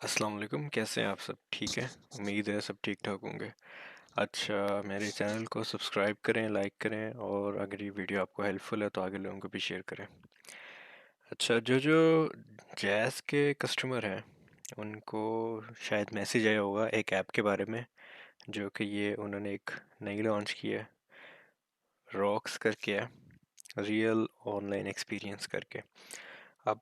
अस्सलाम वालेकुम, कैसे हैं आप सब? ठीक है। उम्मीद है सब ठीक ठाक होंगे। अच्छा, मेरे चैनल को सब्सक्राइब करें, लाइक करें और अगर ये वीडियो आपको हेल्पफुल है तो आगे लोगों को भी शेयर करें। अच्छा, जो जो जैज़ के कस्टमर हैं उनको शायद मैसेज आया होगा एक ऐप के बारे में, जो कि ये उन्होंने एक नई लॉन्च की है, रॉक्स करके है, रियल ऑनलाइन एक्सपीरियंस करके। अब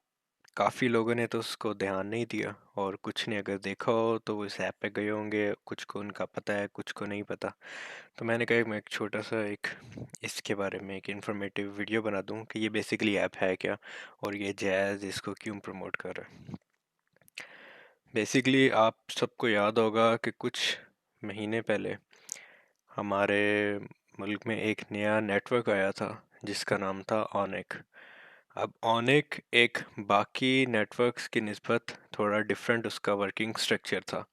काफ़ी लोगों ने तो उसको ध्यान नहीं दिया और कुछ ने अगर देखा हो तो वो इस ऐप पे गए होंगे, कुछ को उनका पता है, कुछ को नहीं पता। तो मैंने कहा मैं एक छोटा सा एक इसके बारे में एक इन्फॉर्मेटिव वीडियो बना दूं कि ये बेसिकली ऐप है क्या और ये जैज़ इसको क्यों प्रमोट कर रहा है। बेसिकली आप सबको याद होगा कि कुछ महीने पहले हमारे मुल्क में एक नया नेटवर्क आया था जिसका नाम था ऑनेक। अब ऑनेक एक बाकी नेटवर्क्स की निस्बत थोड़ा डिफरेंट उसका वर्किंग स्ट्रक्चर था।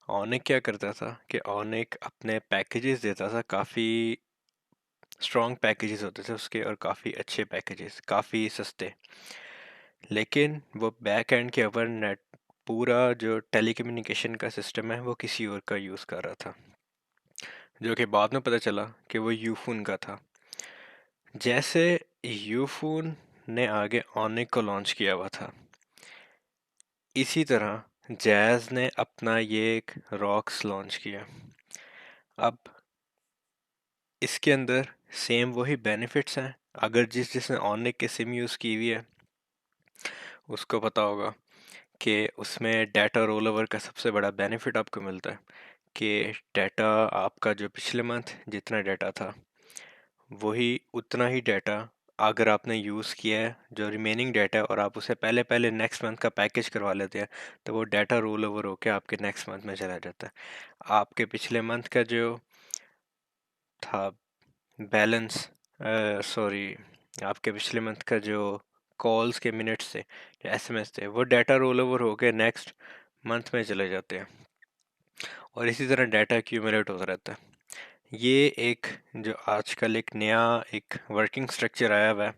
ऑनेक क्या करता था कि ऑनेक अपने पैकेजेस देता था, काफ़ी स्ट्रॉन्ग पैकेजेस होते थे उसके और काफ़ी अच्छे पैकेजेस, काफ़ी सस्ते। लेकिन वो बैक एंड के ऊपर नेट पूरा जो टेलीकम्युनिकेशन का सिस्टम है वो किसी और का यूज़ कर रहा था, जो कि बाद में पता चला कि वो यूफोन का था। जैसे यूफोन ने आगे ऑनिक को लॉन्च किया हुआ था, इसी तरह जैज़ ने अपना ये एक रॉक्स लॉन्च किया। अब इसके अंदर सेम वही बेनिफिट्स हैं। अगर जिसने ऑनिक के सिम यूज़ की हुई है उसको पता होगा कि उसमें डाटा रोल ओवर का सबसे बड़ा बेनिफिट आपको मिलता है कि डाटा आपका जो पिछले मंथ जितना डाटा था वही उतना ही डाटा अगर आपने यूज़ किया है, जो रिमेनिंग डाटा है और आप उसे पहले पहले नेक्स्ट मंथ का पैकेज करवा लेते हैं, तो वो डाटा रोल ओवर होकर आपके नेक्स्ट मंथ में चला जाता है। आपके पिछले मंथ का जो था बैलेंस, सॉरी, आपके पिछले मंथ का जो कॉल्स के मिनट्स थे या एसएमएस थे वो डाटा रोल ओवर होकर नेक्स्ट मंथ में चले जाते हैं और इसी तरह डाटा एक्यूमुलेट होता रहता है। ये एक जो आजकल एक नया एक वर्किंग स्ट्रक्चर आया हुआ है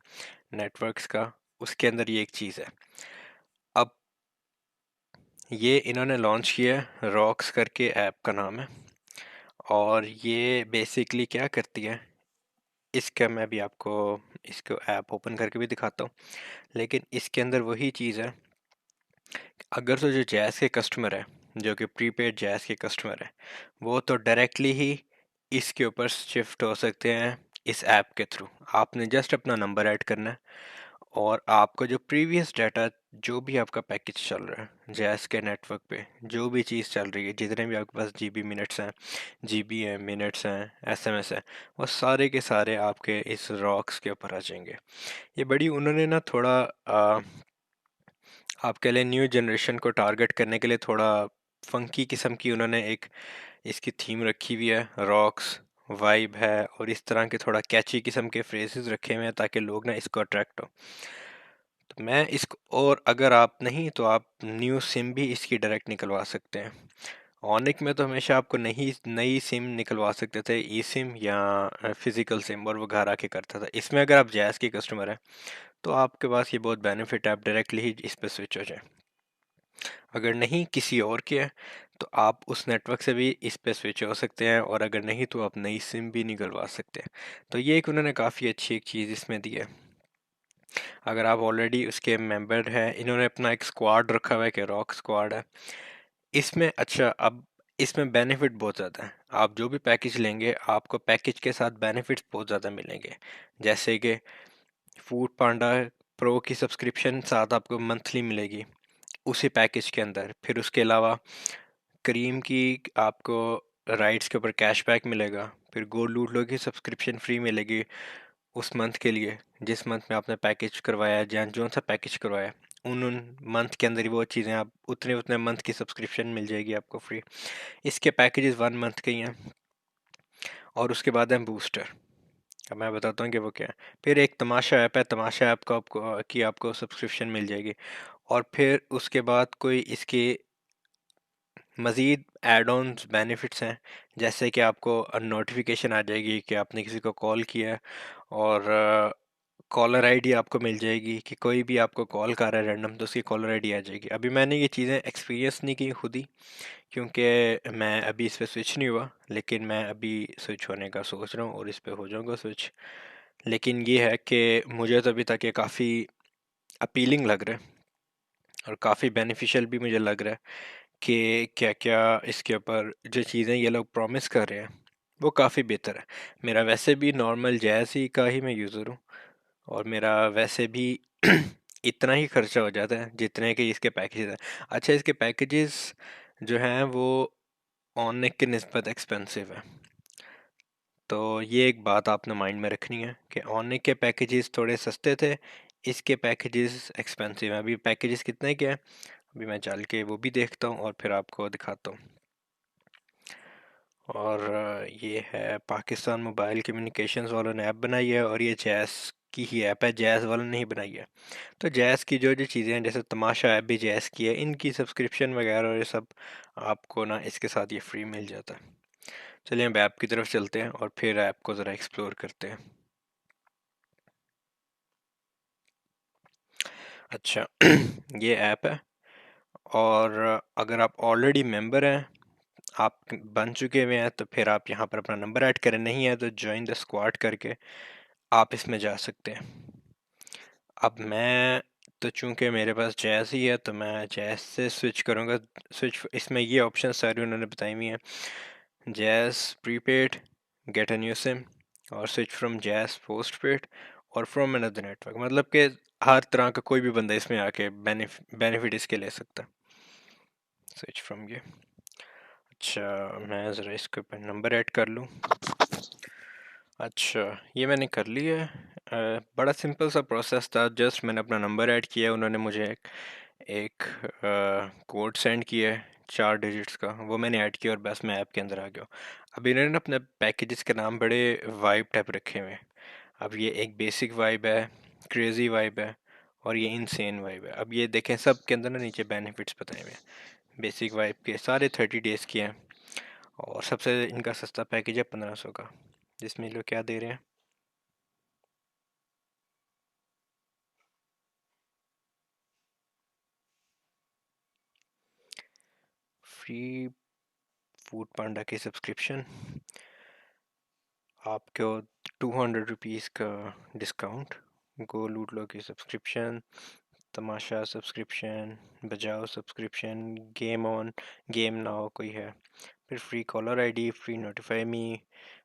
नेटवर्क्स का, उसके अंदर ये एक चीज़ है। अब ये इन्होंने लॉन्च किया है, रॉक्स करके ऐप का नाम है और ये बेसिकली क्या करती है, इसका मैं भी आपको इसको ऐप ओपन करके भी दिखाता हूँ। लेकिन इसके अंदर वही चीज़ है, अगर तो जो जैज़ के कस्टमर है, जो कि प्रीपेड जैज़ के कस्टमर है, वो तो डायरेक्टली ही इसके ऊपर शिफ्ट हो सकते हैं इस ऐप के थ्रू। आपने जस्ट अपना नंबर ऐड करना है और आपका जो प्रीवियस डाटा, जो भी आपका पैकेज चल रहा है जैज़ के नेटवर्क पे, जो भी चीज़ चल रही है, जितने भी आपके पास जीबी मिनट्स हैं, जीबी हैं, मिनट्स हैं, एसएमएस हैं, वो सारे के सारे आपके इस रॉक्स के ऊपर आ जाएंगे। ये बड़ी उन्होंने ना थोड़ा आपके लिए न्यू जनरेशन को टारगेट करने के लिए थोड़ा फंकी किस्म की उन्होंने एक इसकी थीम रखी हुई है, रॉक्स वाइब है और इस तरह के थोड़ा कैची किस्म के फ्रेजेस रखे हुए हैं ताकि लोग ना इसको अट्रैक्ट हो। तो मैं इसको, और अगर आप नहीं तो आप न्यू सिम भी इसकी डायरेक्ट निकलवा सकते हैं। ऑनिक में तो हमेशा आपको नई नई सिम निकलवा सकते थे, ई सिम या फिजिकल सिम, और वो घर आके करता था। इसमें अगर आप जैज़ के कस्टमर हैं तो आपके पास ये बहुत बेनिफिट है, आप डायरेक्टली ही इस पर स्विच हो जाए। अगर नहीं किसी और के है तो आप उस नेटवर्क से भी इस पे स्विच हो सकते हैं और अगर नहीं तो आप नई सिम भी निकलवा सकते हैं। तो ये एक उन्होंने काफ़ी अच्छी एक चीज़ इसमें दी है। अगर आप ऑलरेडी उसके मेंबर हैं, इन्होंने अपना एक स्क्वाड रखा हुआ है कि रॉक स्क्वाड है इसमें। अच्छा, अब इसमें बेनिफिट बहुत ज़्यादा है। आप जो भी पैकेज लेंगे आपको पैकेज के साथ बेनिफिट्स बहुत ज़्यादा मिलेंगे, जैसे कि फूड पांडा प्रो की सब्सक्रिप्शन साथ आपको मंथली मिलेगी उसी पैकेज के अंदर। फिर उसके अलावा करीम की आपको राइड्स के ऊपर कैशबैक मिलेगा। फिर गोल्ड लूट लो की सब्सक्रिप्शन फ्री मिलेगी उस मंथ के लिए, जिस मंथ में आपने पैकेज करवाया है, जहाँ जो सा पैकेज करवाया है, उन मंथ के अंदर ही वो चीज़ें आप उतने उतने मंथ की सब्सक्रिप्शन मिल जाएगी आपको फ्री। इसके पैकेजेस 1 मंथ के ही हैं। और उसके बाद है बूस्टर। अब मैं बताता हूँ कि वो क्या है। फिर एक तमाशा ऐप है, तमाशा ऐप का आपको सब्सक्रिप्शन मिल जाएगी। और फिर उसके बाद कोई इसकी मज़ीद एड ऑन्स बेनिफिट्स हैं, जैसे कि आपको नोटिफिकेशन आ जाएगी कि आपने किसी को कॉल किया है और कॉलर आईडी आपको मिल जाएगी कि कोई भी आपको कॉल कर रहा है रैंडम तो उसकी कॉलर आईडी आ जाएगी। अभी मैंने ये चीज़ें एक्सपीरियंस नहीं की खुद ही, क्योंकि मैं अभी इस पे स्विच नहीं हुआ, लेकिन मैं अभी स्विच होने का सोच रहा हूँ और इस पे हो जाऊँगा स्विच। लेकिन ये है कि मुझे तो अभी तक ये काफ़ी अपीलिंग लग रहा है और काफ़ी बेनिफिशियल भी मुझे लग रहा है कि क्या क्या इसके ऊपर जो चीज़ें ये लोग प्रॉमिस कर रहे हैं वो काफ़ी बेहतर है। मेरा वैसे भी नॉर्मल जैज़ ही का ही मैं यूज़र हूँ, और मेरा वैसे भी इतना ही खर्चा हो जाता है जितने के इसके पैकेजेस हैं। अच्छा, इसके पैकेजेस जो हैं वो ऑननेक की निस्बत एक्सपेंसिव है, तो ये एक बात आपने माइंड में रखनी है कि ऑननेक के पैकेजेस थोड़े सस्ते थे, इसके पैकेजेस एक्सपेंसिव हैं। अभी पैकेजेस कितने के हैं अभी मैं चल के वो भी देखता हूँ और फिर आपको दिखाता हूँ। और ये है पाकिस्तान मोबाइल कम्युनिकेशंस वालों ने ऐप बनाई है, और ये जैज़ की ही ऐप है, जैज़ वालों ने ही बनाई है। तो जैज़ की जो जो चीज़ें हैं, जैसे तमाशा ऐप भी जैज़ की है, इनकी सब्सक्रिप्शन वगैरह और ये सब आपको ना इसके साथ ये फ्री मिल जाता है। चलिए अब ऐप की तरफ चलते हैं और फिर ऐप को ज़रा एक्सप्लोर करते हैं। अच्छा ये ऐप है, और अगर आप ऑलरेडी मेंबर हैं, आप बन चुके हुए हैं, तो फिर आप यहाँ पर अपना नंबर ऐड करें, नहीं है तो ज्वाइन द स्क्वाड करके आप इसमें जा सकते हैं। अब मैं तो चूंकि मेरे पास जैज़ ही है तो मैं जैज़ से स्विच करूँगा। स्विच इसमें ये ऑप्शन सारी उन्होंने बताई हुई हैं, Jazz prepaid, get a new SIM, और switch from Jazz postpaid, और फ्रॉम अनदर नेटवर्क। मतलब कि हर तरह का कोई भी बंदा इसमें आके बेनिफिट इसके ले सकता है। स्विच फ्रॉम ये। अच्छा, मैं ज़रा इसके ऊपर नंबर ऐड कर लूँ। अच्छा, ये मैंने कर लिया है। बड़ा सिंपल सा प्रोसेस था, जस्ट मैंने अपना नंबर ऐड किया, उन्होंने मुझे एक कोड सेंड किया है 4 डिजिट्स का, वो मैंने ऐड किया और बस मैं ऐप के अंदर आ गया। अब इन्होंने ना अपने पैकेजेस के नाम बड़े वाइब टाइप रखे हुए हैं। अब ये एक बेसिक वाइब है, क्रेजी वाइब है, और ये इनसेन वाइब है। अब ये देखें सब के अंदर ना नीचे बेनिफिट्स बताए हुए हैं। बेसिक वाइब के सारे 30 डेज़ के हैं, और सबसे इनका सस्ता पैकेज है 1500 का, जिसमें ये लोग क्या दे रहे हैं, फ्री फूड पांडा की सब्सक्रिप्शन, आपको 200 रुपीज़ का डिस्काउंट, गो लूट लो की सब्सक्रिप्शन, तमाशा सब्सक्रिप्शन, बजाओ subscription, game on, game now कोई है, फिर free caller ID, free notify मी,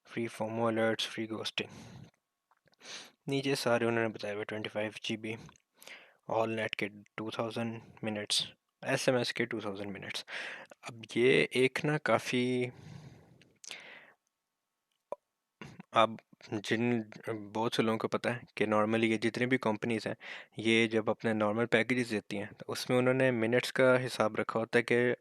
free FOMO alerts, free ghosting. नीचे सारे उन्होंने बताया हुआ 25 GB, ऑल नेट के 2000 मिनट्स, SMS के 2000 मिनट्स। अब ये एक ना काफ़ी, अब जिन बहुत से लोगों को पता है कि नॉर्मली ये जितनी भी कंपनीज हैं, ये जब अपने नॉर्मल पैकेजेस देती हैं तो उसमें उन्होंने मिनट्स का हिसाब रखा होता है कि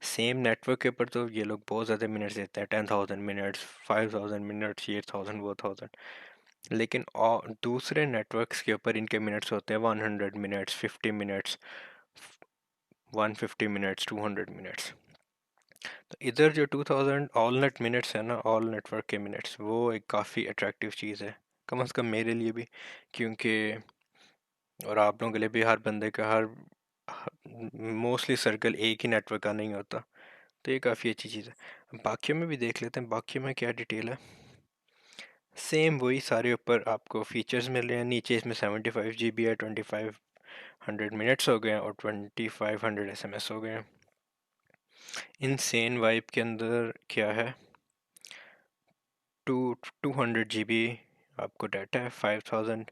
सेम नेटवर्क के ऊपर तो ये लोग बहुत ज़्यादा मिनट्स देते हैं, 10,000 मिनट्स, 5,000 मिनट्स, ये 1000 वो 1000। लेकिन और दूसरे नेटवर्क्स के ऊपर इनके मिनट्स होते हैं 100 मिनट्स, 50 मिनट्स, 150 मिनट्स, 200 मिनट्स। तो इधर जो 2000 ऑल नेट मिनट्स है ना, ऑल नेटवर्क के मिनट्स, वो एक काफ़ी अट्रैक्टिव चीज़ है, कम से कम मेरे लिए भी, क्योंकि और आप लोगों के लिए भी, हर बंदे का हर मोस्टली सर्कल एक ही नेटवर्क का नहीं होता, तो ये काफ़ी अच्छी चीज़ है। बाकियों में भी देख लेते हैं, बाकियों में क्या डिटेल है। सेम वही सारे ऊपर आपको फीचर्स मिल रहे हैं। नीचे इसमें 75 GB है, 2500 मिनट्स हो गए हैं, और 2500 SMS हो गए हैं। इनसेन वाइब के अंदर क्या है, टू 200 GB आपको डाटा है, 5000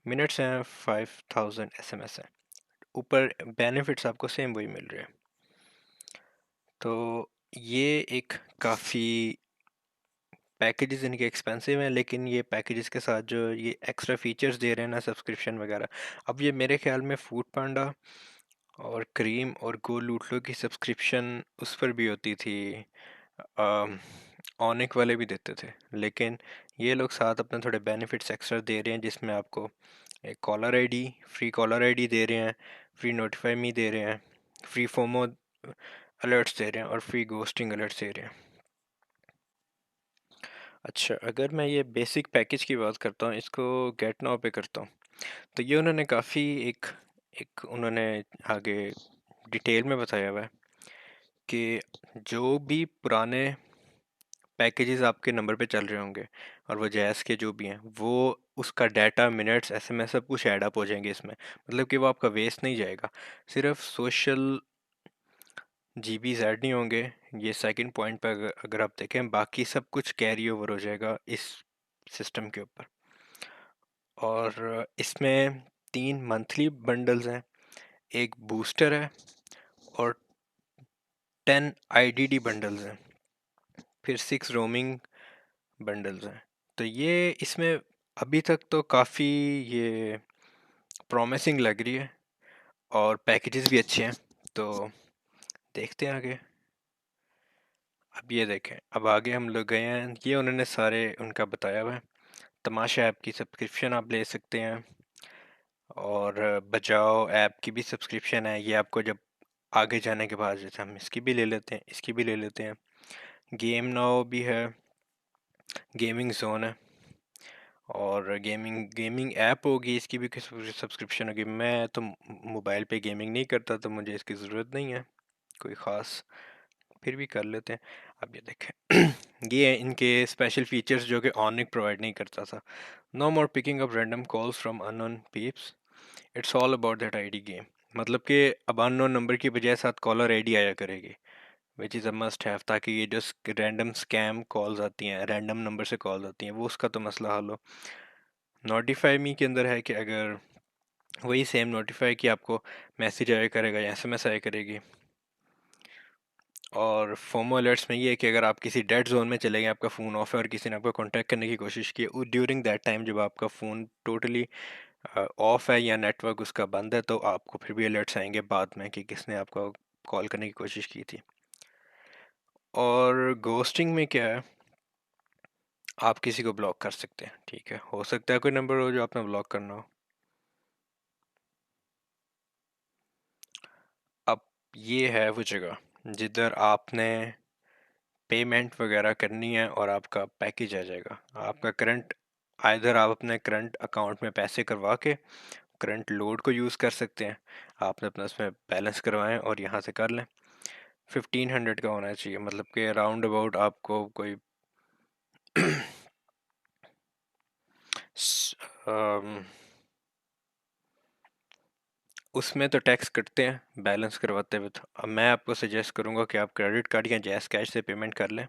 मिनट्स हैं, 5000 SMS है। ऊपर बेनिफिट्स आपको सेम वही मिल रहे हैं। तो ये एक काफ़ी, पैकेजेस इनके एक्सपेंसिव हैं, लेकिन ये पैकेजेस के साथ जो ये एक्स्ट्रा फीचर्स दे रहे हैं ना, सब्सक्रिप्शन वगैरह, अब ये मेरे ख्याल में फूड पांडा और क्रीम और गो लूटलो की सब्सक्रिप्शन उस पर भी होती थी, ऑनिक वाले भी देते थे, लेकिन ये लोग साथ अपने थोड़े बेनिफिट्स एक्स्ट्रा दे रहे हैं, जिसमें आपको एक caller ID, free caller ID दे रहे हैं, फ्री नोटिफाई मी दे रहे हैं, फ्री फोमो अलर्ट्स दे रहे हैं, और फ्री घोस्टिंग अलर्ट्स दे रहे हैं। अच्छा, अगर मैं ये बेसिक पैकेज की बात करता हूँ, इसको गेट नाउ पे करता हूँ, तो ये उन्होंने काफ़ी एक एक उन्होंने आगे डिटेल में बताया हुआ है कि जो भी पुराने पैकेजेस आपके नंबर पे चल रहे होंगे और वो जैज़ के जो भी हैं वो उसका डाटा मिनट्स एसएमएस सब कुछ ऐड अप हो जाएंगे इसमें, मतलब कि वो आपका वेस्ट नहीं जाएगा। सिर्फ सोशल जीबीज ऐड नहीं होंगे, ये सेकंड पॉइंट पर अगर आप देखें बाकी सब कुछ कैरी ओवर हो जाएगा इस सिस्टम के ऊपर। और इसमें 3 मंथली बंडल्स हैं, एक बूस्टर है और 10 आईडीडी बंडल्स हैं, फिर 6 रोमिंग बंडल्स हैं। तो ये इसमें अभी तक तो काफ़ी ये प्रॉमिसिंग लग रही है और पैकेजेस भी अच्छे हैं। तो देखते हैं आगे। अब ये देखें, अब आगे हम लोग गए हैं, ये उन्होंने सारे उनका बताया हुआ है। तमाशा ऐप की सब्सक्रिप्शन आप ले सकते हैं और बचाओ ऐप की भी सब्सक्रिप्शन है। ये आपको जब आगे जाने के बाद, जैसे हम इसकी भी ले लेते हैं, इसकी भी ले लेते हैं। गेम नाउ भी है, गेमिंग जोन है और गेमिंग गेमिंग ऐप होगी, इसकी भी सब्सक्रिप्शन होगी। मैं तो मोबाइल पे गेमिंग नहीं करता तो मुझे इसकी ज़रूरत नहीं है कोई ख़ास, फिर भी कर लेते हैं। अब ये देखें ये है इनके स्पेशल फीचर्स जो कि ऑनिक प्रोवाइड नहीं करता था। No more picking up random calls from unknown peeps, it's all about that ID game. मतलब कि अब अननोन नंबर की बजाय साथ कॉलर आईडी आया करेगी, which is a must have, ताकि ये जो रैंडम स्कैम कॉल्स आती हैं, रैंडम नंबर से कॉल्स आती हैं, वो उसका तो मसला हल हो। नोटिफाई मी के अंदर है कि अगर वही सेम नोटिफाई कि आपको मैसेज आया करेगा या एसएमएस आया करेगी। और फोमो अलर्ट्स में ये है कि अगर आप किसी डेड जोन में चले गए, आपका फ़ोन ऑफ है और किसी ने आपको कांटेक्ट करने की कोशिश की ड्यूरिंग दैट टाइम, जब आपका फ़ोन टोटली ऑफ है या नेटवर्क उसका बंद है, तो आपको फिर भी अलर्ट्स आएंगे बाद में कि किसने आपको कॉल करने की कोशिश की थी। और घोस्टिंग में क्या है, आप किसी को ब्लॉक कर सकते हैं, ठीक है, हो सकता है कोई नंबर हो जो आपने ब्लॉक करना हो। अब ये है वो जगह जिधर आपने पेमेंट वगैरह करनी है और आपका पैकेज आ जाएगा। आपका करंट, आइधर आप अपने करंट अकाउंट में पैसे करवा के करंट लोड को यूज़ कर सकते हैं, आपने अपना उसमें बैलेंस करवाएं और यहाँ से कर लें। 1500 का होना चाहिए, मतलब कि अराउंड अबाउट आपको कोई अम, उसमें तो टैक्स कटते हैं बैलेंस करवाते हुए। तो अब मैं आपको सजेस्ट करूंगा कि आप क्रेडिट कार्ड या जैस कैश से पेमेंट कर लें,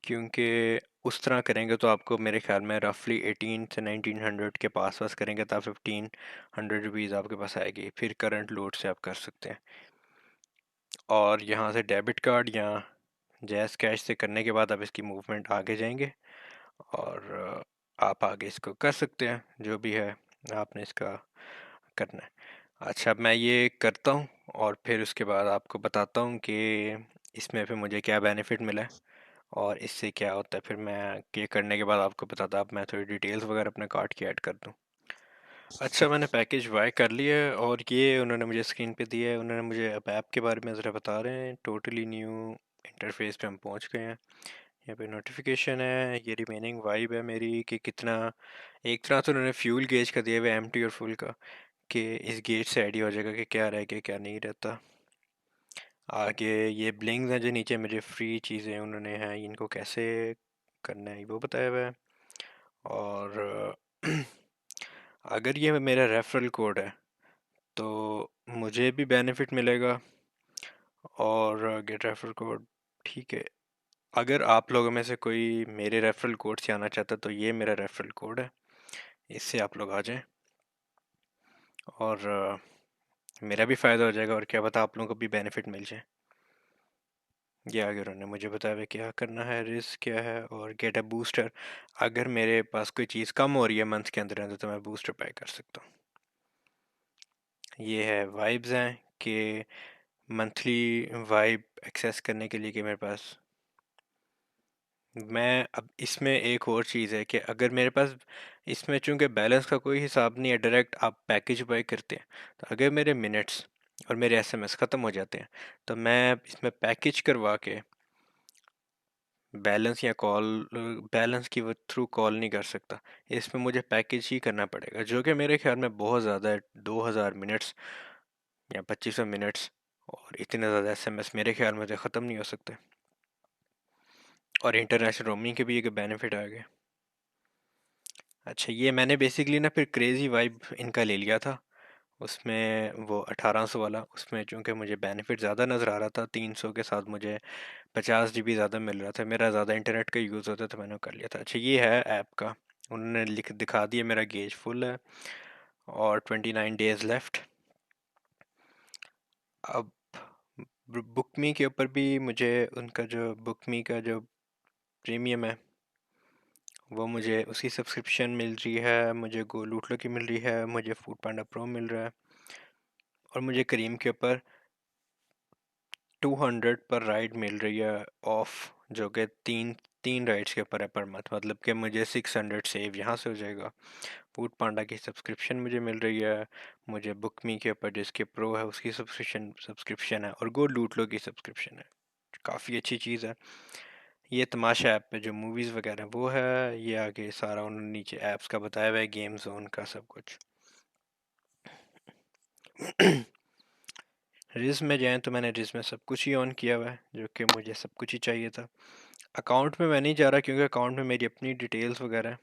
क्योंकि उस तरह करेंगे तो आपको मेरे ख्याल में रफली 18 से 1900 के पास पास करेंगे तो 1500 रुपीज़ आपके पास आएगी, फिर करंट लोड से आप कर सकते हैं। और यहाँ से डेबिट कार्ड या जैस कैश से करने के बाद आप इसकी मूवमेंट आगे जाएंगे और आप आगे इसको कर सकते हैं, जो भी है आपने इसका करना है। अच्छा, अब मैं ये करता हूँ और फिर उसके बाद आपको बताता हूँ कि इसमें फिर मुझे क्या बेनिफिट मिला है और इससे क्या होता है। फिर मैं ये करने के बाद आपको बताता, अब मैं थोड़ी डिटेल्स वगैरह अपने कार्ड की ऐड कर दूँ। अच्छा, मैंने पैकेज बाय कर लिया है और ये उन्होंने मुझे स्क्रीन पे दिया है। उन्होंने मुझे अब ऐप के बारे में ज़रा बता रहे हैं। टोटली न्यू इंटरफेस पे हम पहुंच गए हैं। यहाँ पे नोटिफिकेशन है, ये रिमेनिंग वाइब है मेरी कि कितना, एक तरह से उन्होंने फ्यूल गेज का दिया हुआ है, एम्प्टी और फुल का, कि इस गेज से आइडिया हो जाएगा कि क्या रह गया क्या नहीं रहता। आगे ये ब्लिंग्स हैं जो नीचे मुझे फ्री चीज़ें उन्होंने हैं, इनको कैसे करना है वो बताया हुआ है। और अगर ये मेरा रेफरल कोड है तो मुझे भी बेनिफिट मिलेगा। और गेट रेफरल कोड, ठीक है, अगर आप लोगों में से कोई मेरे रेफरल कोड से आना चाहता है तो ये मेरा रेफरल कोड है, इससे आप लोग आ जाएं और मेरा भी फ़ायदा हो जाएगा और क्या पता आप लोगों को भी बेनिफिट मिल जाए। ये आगे उन्होंने मुझे बताया हुआ क्या करना है, रिस्क क्या है और गेट अ बूस्टर। अगर मेरे पास कोई चीज़ कम हो रही है मंथ के अंदर अंदर तो मैं बूस्टर बाय कर सकता हूँ। ये है वाइब्स हैं कि मंथली वाइब एक्सेस करने के लिए कि मेरे पास, मैं अब इसमें एक और चीज़ है कि अगर मेरे पास इसमें चूंकि बैलेंस का कोई हिसाब नहीं है, डायरेक्ट आप पैकेज बाय करते हैं, तो अगर मेरे मिनट्स और मेरे एसएमएस ख़त्म हो जाते हैं तो मैं इसमें पैकेज करवा के बैलेंस या कॉल, बैलेंस की थ्रू कॉल नहीं कर सकता। इसमें मुझे पैकेज ही करना पड़ेगा, जो कि मेरे ख्याल में बहुत ज़्यादा है। 2000 मिनट्स या 2500 मिनट्स और इतने ज़्यादा एसएमएस मेरे ख्याल में तो ख़त्म नहीं हो सकते। और इंटरनेशनल रोमिंग के भी एक बेनिफिट आ गए। अच्छा, ये मैंने बेसिकली ना फिर क्रेज़ी वाइब इनका ले लिया था, उसमें वो 1800 वाला। उसमें चूंकि मुझे बेनिफिट ज़्यादा नज़र आ रहा था, 300 के साथ मुझे 50 GB ज़्यादा मिल रहा था, मेरा ज़्यादा इंटरनेट का यूज़ होता था, मैंने कर लिया था। अच्छा, ये है ऐप का, उन्होंने लिख दिखा दिया मेरा गेज फुल है और 29 डेज़ लेफ्ट। अब बुकमी के ऊपर भी मुझे उनका जो बुकमी का जो प्रीमियम है वो मुझे उसकी सब्सक्रिप्शन मिल रही है, मुझे गो लूटलो की मिल रही है, मुझे फूड पांडा प्रो मिल रहा है, और मुझे करीम के ऊपर 200 पर राइड मिल रही है ऑफ, जो कि तीन तीन राइड्स के ऊपर है पर मंथ, मतलब कि मुझे 600 सेव यहाँ से हो जाएगा। फूड पांडा की सब्सक्रिप्शन मुझे मिल रही है, मुझे बुकमी के ऊपर जिसके प्रो है उसकी सब्सक्रिप्शन है, और गो लूटलो की सब्सक्रिप्शन है। काफ़ी अच्छी चीज़ है। ये तमाशा ऐप पे जो मूवीज़ वगैरह वो है, ये आगे सारा उन्होंने नीचे ऐप्स का बताया हुआ है, गेम जोन का सब कुछ। रिज़ में जाएँ तो मैंने रिज़ में सब कुछ ही ऑन किया हुआ है, जो कि मुझे सब कुछ ही चाहिए था। अकाउंट में मैं नहीं जा रहा क्योंकि अकाउंट में मेरी अपनी डिटेल्स वगैरह हैं,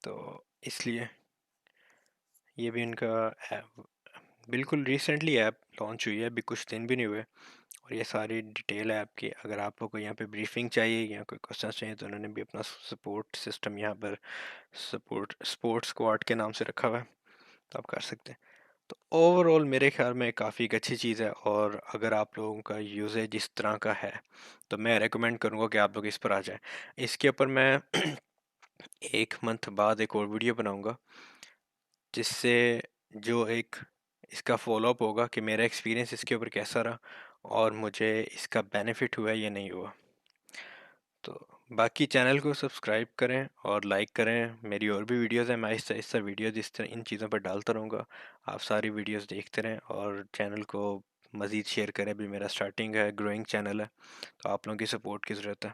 तो इसलिए ये भी उनका ऐप बिल्कुल रिसेंटली ऐप लॉन्च हुई है, अभी कुछ दिन भी नहीं हुए। और ये सारी डिटेल है आपकी, अगर आप लोग को यहाँ पे ब्रीफिंग चाहिए या कोई क्वेश्चन चाहिए तो उन्होंने भी अपना सपोर्ट सिस्टम यहाँ पर स्पोर्ट्स स्क्वाड के नाम से रखा हुआ है, तो आप कर सकते हैं। तो ओवरऑल मेरे ख्याल में काफ़ी एक अच्छी चीज़ है, और अगर आप लोगों का यूजेज इस तरह का है तो मैं रेकमेंड करूँगा कि आप लोग इस पर आ जाएं। इसके ऊपर मैं 1 मंथ बाद एक और वीडियो बनाऊँगा, जिससे जो एक इसका फॉलोअप होगा कि मेरा एक्सपीरियंस इसके ऊपर कैसा रहा और मुझे इसका बेनिफिट हुआ या नहीं हुआ। तो बाकी चैनल को सब्सक्राइब करें और लाइक करें, मेरी और भी वीडियोस हैं, मैं आहिस्ता आहिस्ता वीडियोस इस तरह इन चीज़ों पर डालता रहूँगा। आप सारी वीडियोस देखते रहें और चैनल को मज़ीद शेयर करें। अभी मेरा स्टार्टिंग है, ग्रोइंग चैनल है, तो आप लोगों की सपोर्ट की ज़रूरत है।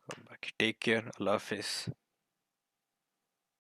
बाकी टेक केयर, अल्लाह हाफिज़।